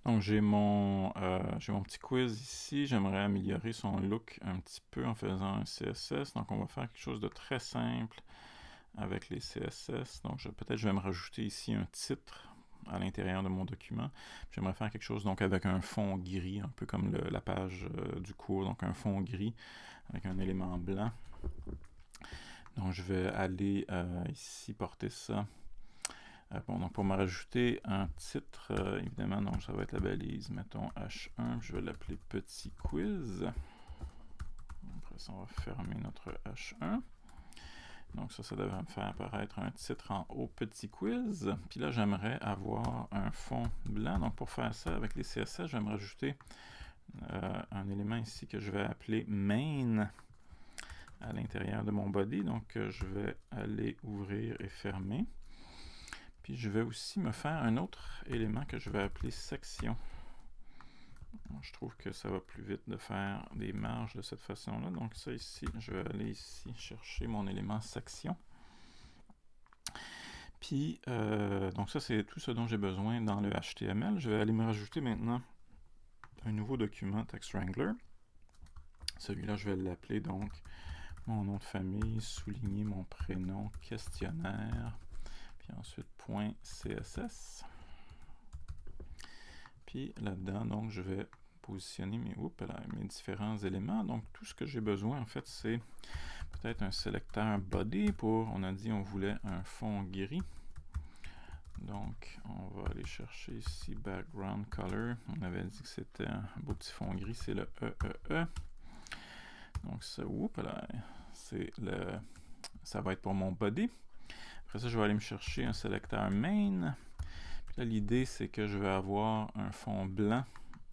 Donc j'ai mon petit quiz ici. J'aimerais améliorer son look un petit peu en faisant un CSS. Donc on va faire quelque chose de très simple avec les CSS. Donc peut-être je vais me rajouter ici un titre à l'intérieur de mon document. J'aimerais faire quelque chose donc avec un fond gris, un peu comme la page du cours, donc un fond gris avec un élément blanc. Donc je vais aller ici porter ça. Bon, donc pour me rajouter un titre, évidemment, donc ça va être la balise, mettons H1, je vais l'appeler petit quiz. Après ça, on va fermer notre H1. Donc ça devrait me faire apparaître un titre en haut, petit quiz. Puis là, j'aimerais avoir un fond blanc. Donc pour faire ça, avec les CSS, je vais me rajouter un élément ici que je vais appeler main à l'intérieur de mon body. Donc je vais aller ouvrir et fermer. Puis je vais aussi me faire un autre élément que je vais appeler section. Je trouve que ça va plus vite de faire des marges de cette façon-là. Donc ça ici, je vais aller ici chercher mon élément section. Puis, donc ça c'est tout ce dont j'ai besoin dans le HTML. Je vais aller me rajouter maintenant un nouveau document TextWrangler. Celui-là, je vais l'appeler donc mon nom de famille, souligner mon prénom, questionnaire, puis ensuite .css. Puis là-dedans, donc je vais positionner mes différents éléments. Donc tout ce que j'ai besoin en fait, c'est peut-être un sélecteur body pour, on a dit on voulait un fond gris. Donc on va aller chercher ici background color. On avait dit que c'était un beau petit fond gris, c'est le EEE. Donc ça, ça va être pour mon body. Après ça, je vais aller me chercher un sélecteur main. Puis là, l'idée, c'est que je vais avoir un fond blanc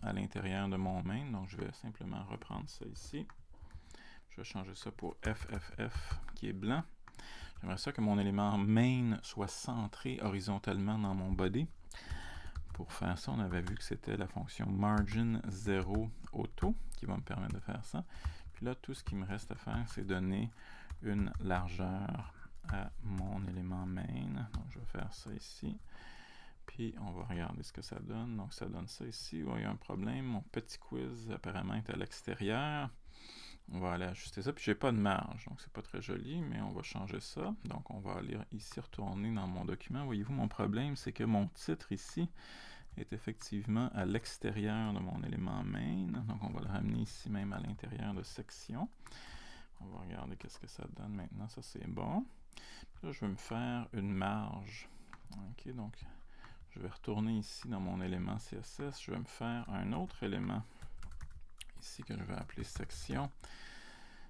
à l'intérieur de mon main. Donc, je vais simplement reprendre ça ici. Je vais changer ça pour FFF, qui est blanc. J'aimerais ça que mon élément main soit centré horizontalement dans mon body. Pour faire ça, on avait vu que c'était la fonction margin 0 auto qui va me permettre de faire ça. Puis là, tout ce qui me reste à faire, c'est donner une largeur à mon élément main. Donc, je vais faire ça ici. Puis, on va regarder ce que ça donne. Donc, ça donne ça ici. Oh, il y a un problème. Mon petit quiz, apparemment, est à l'extérieur. On va aller ajuster ça. Puis, j'ai pas de marge. Donc, c'est pas très joli, mais on va changer ça. Donc, on va aller ici retourner dans mon document. Voyez-vous, mon problème, c'est que mon titre ici est effectivement à l'extérieur de mon élément main. Donc, on va le ramener ici même à l'intérieur de section. On va regarder qu'est-ce que ça donne maintenant. Ça, c'est bon. Puis là, je vais me faire une marge. OK, donc, je vais retourner ici dans mon élément CSS. Je vais me faire un autre élément ici que je vais appeler section.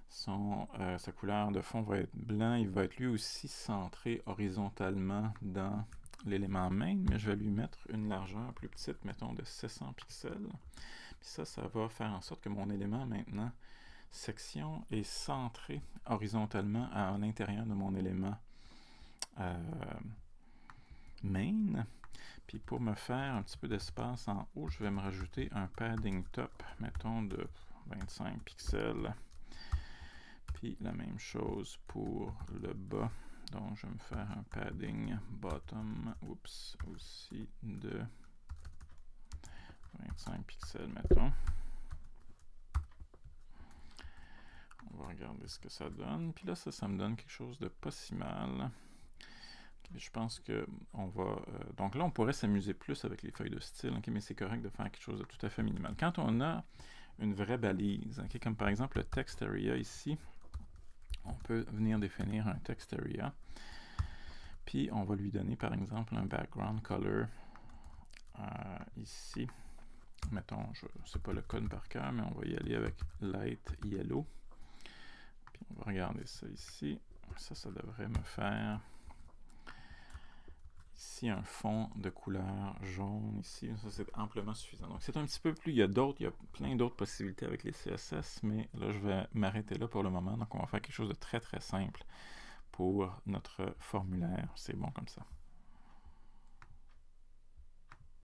Sa couleur de fond va être blanc. Il va être lui aussi centré horizontalement dans l'élément main, mais je vais lui mettre une largeur plus petite, mettons de 700 pixels. Puis ça va faire en sorte que mon élément maintenant, section, est centré horizontalement à l'intérieur de mon élément main. Puis pour me faire un petit peu d'espace en haut, je vais me rajouter un padding top, mettons de 25 pixels. Puis la même chose pour le bas. Donc, je vais me faire un padding bottom, aussi de 25 pixels, mettons. On va regarder ce que ça donne. Puis là, ça me donne quelque chose de pas si mal. Okay, je pense que on va... donc là, on pourrait s'amuser plus avec les feuilles de style, okay, mais c'est correct de faire quelque chose de tout à fait minimal. Quand on a une vraie balise, okay, comme par exemple le text area ici, on peut venir définir un text area. Puis on va lui donner par exemple un background color ici. Mettons, je ne sais pas le code par cœur, mais on va y aller avec light yellow. Puis on va regarder ça ici. Ça devrait me faire ici un fond de couleur jaune ici. Ça, c'est amplement suffisant. Donc c'est un petit peu plus, il y a plein d'autres possibilités avec les CSS, mais là je vais m'arrêter là pour le moment. Donc on va faire quelque chose de très très simple pour notre formulaire. C'est bon comme ça.